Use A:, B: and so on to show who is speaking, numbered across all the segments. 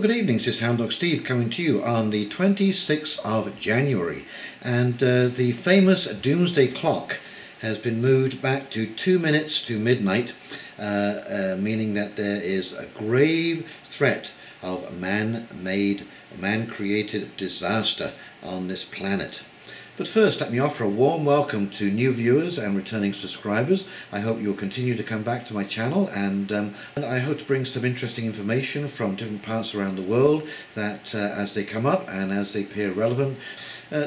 A: Well, good evening, this is Hound Dog Steve coming to you on the 26th of January, and the famous Doomsday Clock has been moved back to 2 minutes to midnight, meaning that there is a grave threat of man-created disaster on this planet. But first, let me offer a warm welcome to new viewers and returning subscribers. I hope you'll continue to come back to my channel, and I hope to bring some interesting information from different parts around the world that as they come up and as they appear relevant,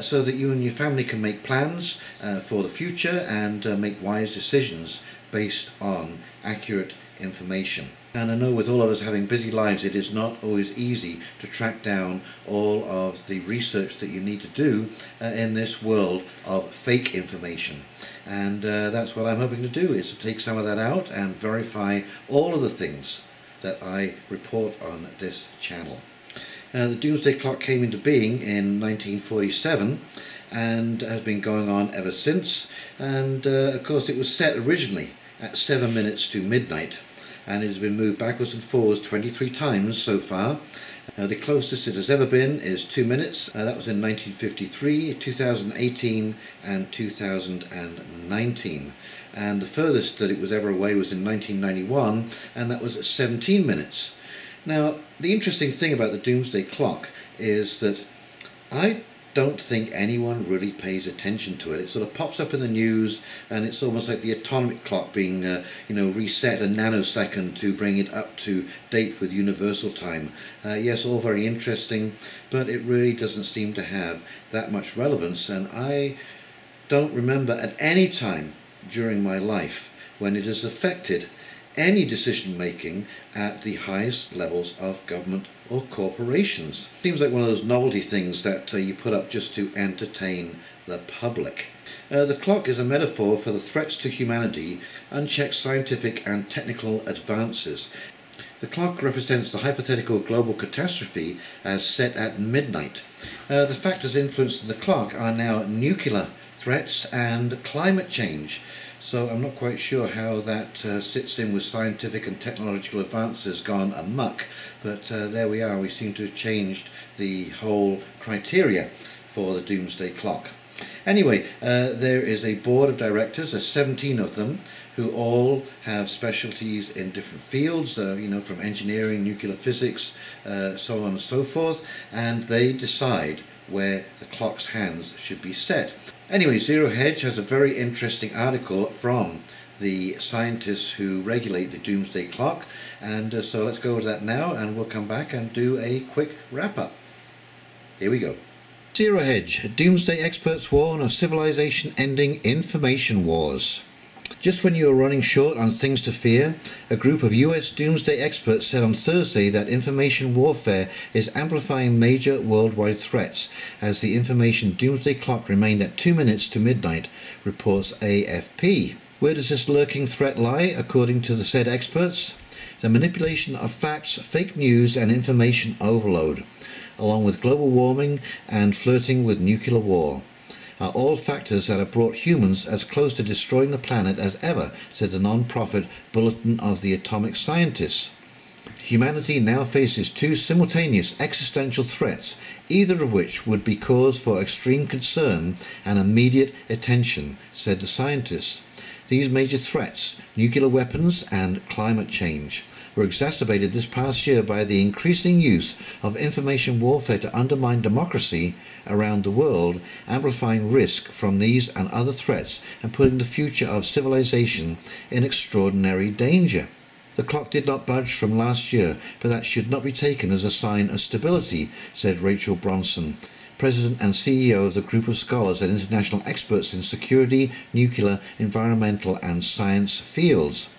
A: so that you and your family can make plans for the future and make wise decisions based on accurate information. And I know with all of us having busy lives, it is not always easy to track down all of the research that you need to do in this world of fake information. And that's what I'm hoping to do, is to take some of that out and verify all of the things that I report on this channel. The Doomsday Clock came into being in 1947 and has been going on ever since. And of course it was set originally at 7 minutes to midnight, and it has been moved backwards and forwards 23 times so far. The closest it has ever been is 2 minutes. That was in 1953, 2018 and 2019. And the furthest that it was ever away was in 1991, and that was at 17 minutes. Now, the interesting thing about the Doomsday Clock is that I don't think anyone really pays attention to it. It sort of pops up in the news, and it's almost like the atomic clock being reset a nanosecond to bring it up to date with universal time. Yes, all very interesting, but it really doesn't seem to have that much relevance, and I don't remember at any time during my life when it has affected any decision making at the highest levels of government or corporations. Seems like one of those novelty things that you put up just to entertain the public. The clock is a metaphor for the threats to humanity, unchecked scientific and technical advances. The clock represents the hypothetical global catastrophe as set at midnight. The factors influencing the clock are now nuclear threats and climate change. So I'm not quite sure how that sits in with scientific and technological advances gone amok, but there we are. We seem to have changed the whole criteria for the Doomsday Clock. Anyway, there is a board of directors, there's 17 of them, who all have specialties in different fields, from engineering, nuclear physics, so on and so forth, and they decide where the clock's hands should be set. Anyway, Zero Hedge has a very interesting article from the scientists who regulate the Doomsday Clock, and so let's go over that now, and we'll come back and do a quick wrap-up. Here we go. Zero Hedge, Doomsday experts warn of civilization-ending information wars. Just when you are running short on things to fear, a group of US doomsday experts said on Thursday that information warfare is amplifying major worldwide threats as the information doomsday clock remained at 2 minutes to midnight, reports AFP. Where does this lurking threat lie, according to the said experts? The manipulation of facts, fake news and information overload, along with global warming and flirting with nuclear war, are all factors that have brought humans as close to destroying the planet as ever, said the non-profit Bulletin of the Atomic Scientists. Humanity now faces two simultaneous existential threats, either of which would be cause for extreme concern and immediate attention, said the scientists. These major threats, nuclear weapons and climate change, were exacerbated this past year by the increasing use of information warfare to undermine democracy around the world, amplifying risk from these and other threats and putting the future of civilization in extraordinary danger. The clock did not budge from last year, but that should not be taken as a sign of stability, said Rachel Bronson, President and CEO of the group of scholars and international experts in security, nuclear, environmental and science fields.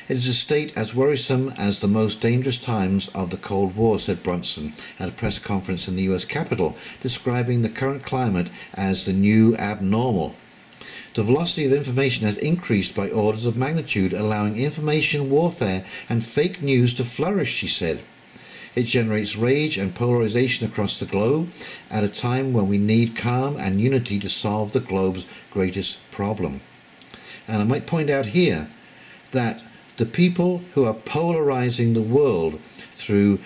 A: It is a state as worrisome as the most dangerous times of the Cold War, said Bronson at a press conference in the US Capitol, describing the current climate as the new abnormal. The velocity of information has increased by orders of magnitude, allowing information warfare and fake news to flourish, she said. It generates rage and polarization across the globe at a time when we need calm and unity to solve the globe's greatest problem. And I might point out here that the people who are polarizing the world through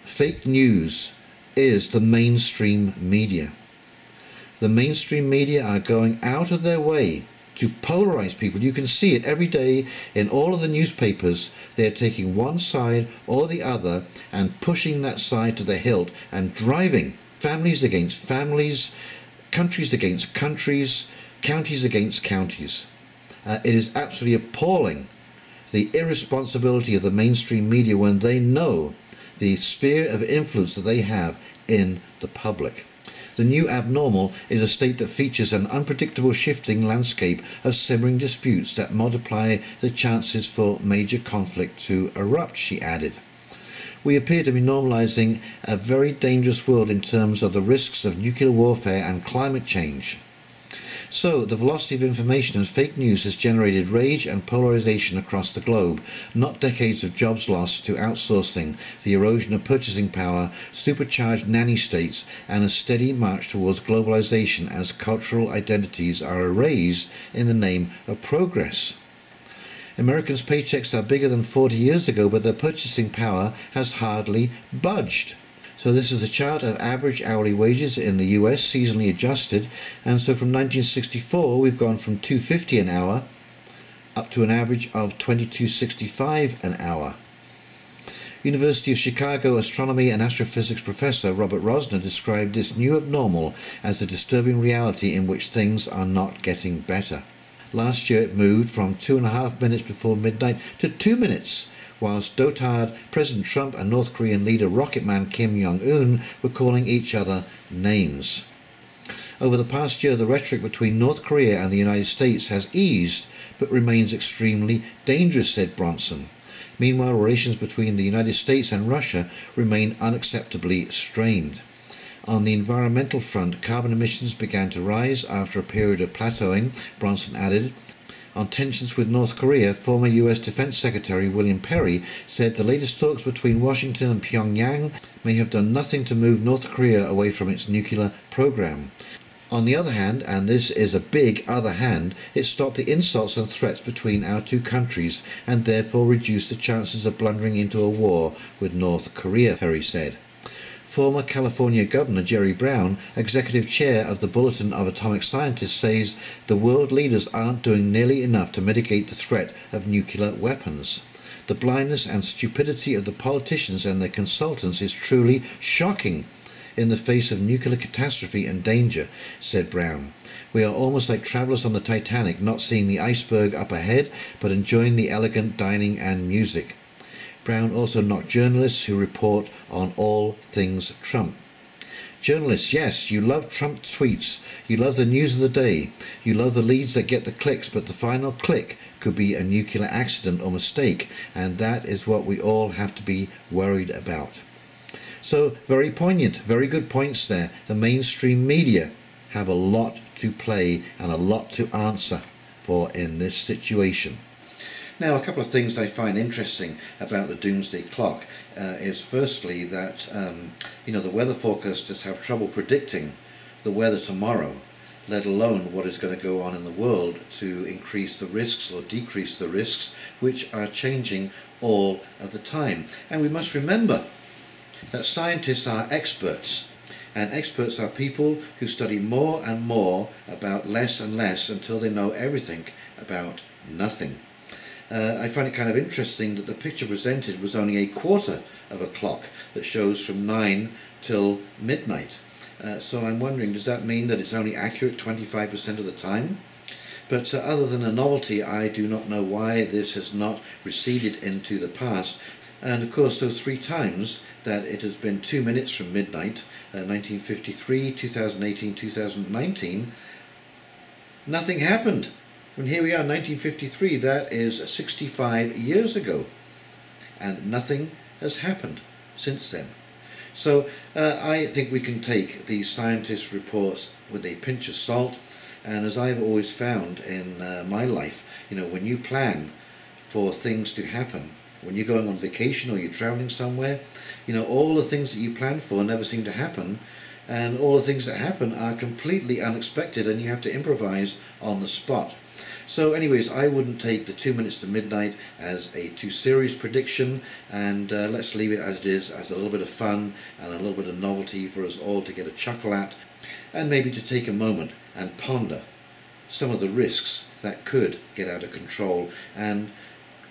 A: fake news is the mainstream media. The mainstream media are going out of their way to polarize people. You can see it every day in all of the newspapers. They're taking one side or the other and pushing that side to the hilt and driving families against families, countries against countries, counties against counties. It is absolutely appalling, the irresponsibility of the mainstream media when they know the sphere of influence that they have in the public. The new abnormal is a state that features an unpredictable shifting landscape of simmering disputes that multiply the chances for major conflict to erupt, she added. We appear to be normalizing a very dangerous world in terms of the risks of nuclear warfare and climate change. So, the velocity of information and fake news has generated rage and polarization across the globe, not decades of jobs lost to outsourcing, the erosion of purchasing power, supercharged nanny states, and a steady march towards globalization as cultural identities are erased in the name of progress. Americans' paychecks are bigger than 40 years ago, but their purchasing power has hardly budged. So this is a chart of average hourly wages in the US, seasonally adjusted, and so from 1964 we've gone from $2.50 an hour up to an average of $22.65 an hour. University of Chicago astronomy and astrophysics professor Robert Rosner described this new abnormal as a disturbing reality in which things are not getting better. Last year it moved from 2.5 minutes before midnight to 2 minutes, whilst dotard President Trump and North Korean leader rocket man Kim Jong-un were calling each other names. Over the past year, the rhetoric between North Korea and the United States has eased, but remains extremely dangerous, said Bronson. Meanwhile, relations between the United States and Russia remain unacceptably strained. On the environmental front, carbon emissions began to rise after a period of plateauing, Bronson added. On tensions with North Korea, former US Defense Secretary William Perry said the latest talks between Washington and Pyongyang may have done nothing to move North Korea away from its nuclear program. On the other hand, and this is a big other hand, it stopped the insults and threats between our two countries and therefore reduced the chances of blundering into a war with North Korea, Perry said. Former California Governor Jerry Brown, executive chair of the Bulletin of Atomic Scientists, says the world leaders aren't doing nearly enough to mitigate the threat of nuclear weapons. The blindness and stupidity of the politicians and their consultants is truly shocking in the face of nuclear catastrophe and danger, said Brown. We are almost like travellers on the Titanic, not seeing the iceberg up ahead, but enjoying the elegant dining and music. Brown also knocked journalists who report on all things Trump. Journalists, yes, you love Trump tweets, you love the news of the day, you love the leads that get the clicks, but the final click could be a nuclear accident or mistake, and that is what we all have to be worried about. So, very poignant, very good points there. The mainstream media have a lot to play and a lot to answer for in this situation. Now, a couple of things I find interesting about the Doomsday Clock is firstly that the weather forecasters have trouble predicting the weather tomorrow, let alone what is going to go on in the world to increase the risks or decrease the risks, which are changing all of the time. And we must remember that scientists are experts, and experts are people who study more and more about less and less until they know everything about nothing. I find it kind of interesting that the picture presented was only a quarter of a clock that shows from 9 till midnight. So I'm wondering, does that mean that it's only accurate 25% of the time? But other than a novelty, I do not know why this has not receded into the past. And of course, those 3 times that it has been 2 minutes from midnight, 1953, 2018, 2019, nothing happened. And here we are, 1953, that is 65 years ago, and nothing has happened since then. So I think we can take these scientists' reports with a pinch of salt, and as I've always found in my life, when you plan for things to happen, when you're going on vacation or you're traveling somewhere, all the things that you plan for never seem to happen, and all the things that happen are completely unexpected and you have to improvise on the spot. So anyways, I wouldn't take the 2 minutes to midnight as a too serious prediction, and let's leave it as it is, as a little bit of fun and a little bit of novelty for us all to get a chuckle at, and maybe to take a moment and ponder some of the risks that could get out of control, and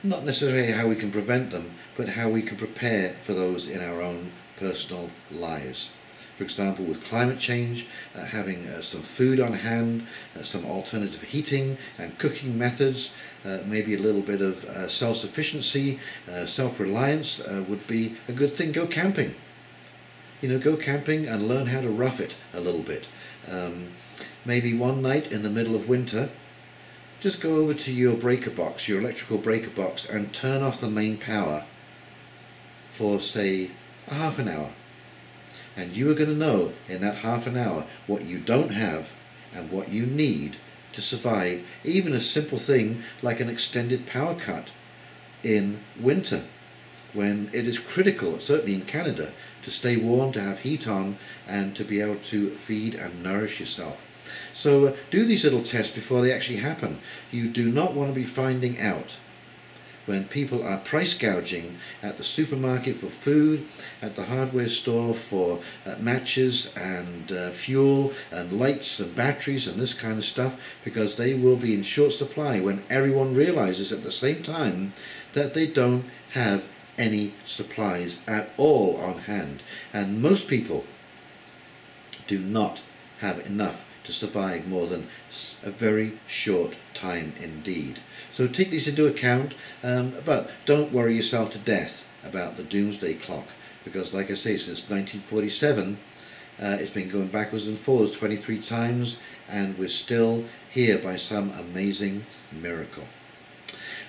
A: not necessarily how we can prevent them, but how we can prepare for those in our own personal lives. For example, with climate change, having some food on hand, some alternative heating and cooking methods, maybe a little bit of self-sufficiency, self-reliance would be a good thing. Go camping. You know, go camping and learn how to rough it a little bit. Maybe one night in the middle of winter, just go over to your breaker box, your electrical breaker box, and turn off the main power for, say, a half an hour. And you are going to know in that half an hour what you don't have and what you need to survive even a simple thing like an extended power cut in winter, when it is critical, certainly in Canada, to stay warm, to have heat on, and to be able to feed and nourish yourself. So do these little tests before they actually happen. You do not want to be finding out when people are price gouging at the supermarket for food, at the hardware store for matches and fuel and lights and batteries and this kind of stuff, because they will be in short supply when everyone realizes at the same time that they don't have any supplies at all on hand. And most people do not have enough to survive more than a very short time indeed. So take these into account, but don't worry yourself to death about the Doomsday Clock, because like I say, since 1947 it's been going backwards and forwards 23 times, and we're still here by some amazing miracle.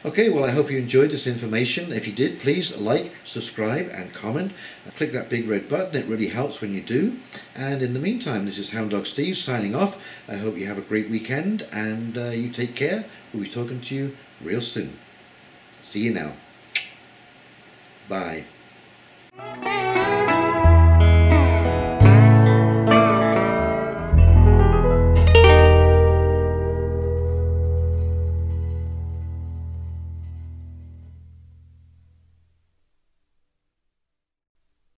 A: Okay, well, I hope you enjoyed this information. If you did, please like, subscribe and comment. Click that big red button, it really helps when you do. And in the meantime, this is Hound Dog Steve signing off. I hope you have a great weekend, and you take care. We'll be talking to you real soon. See you now. Bye.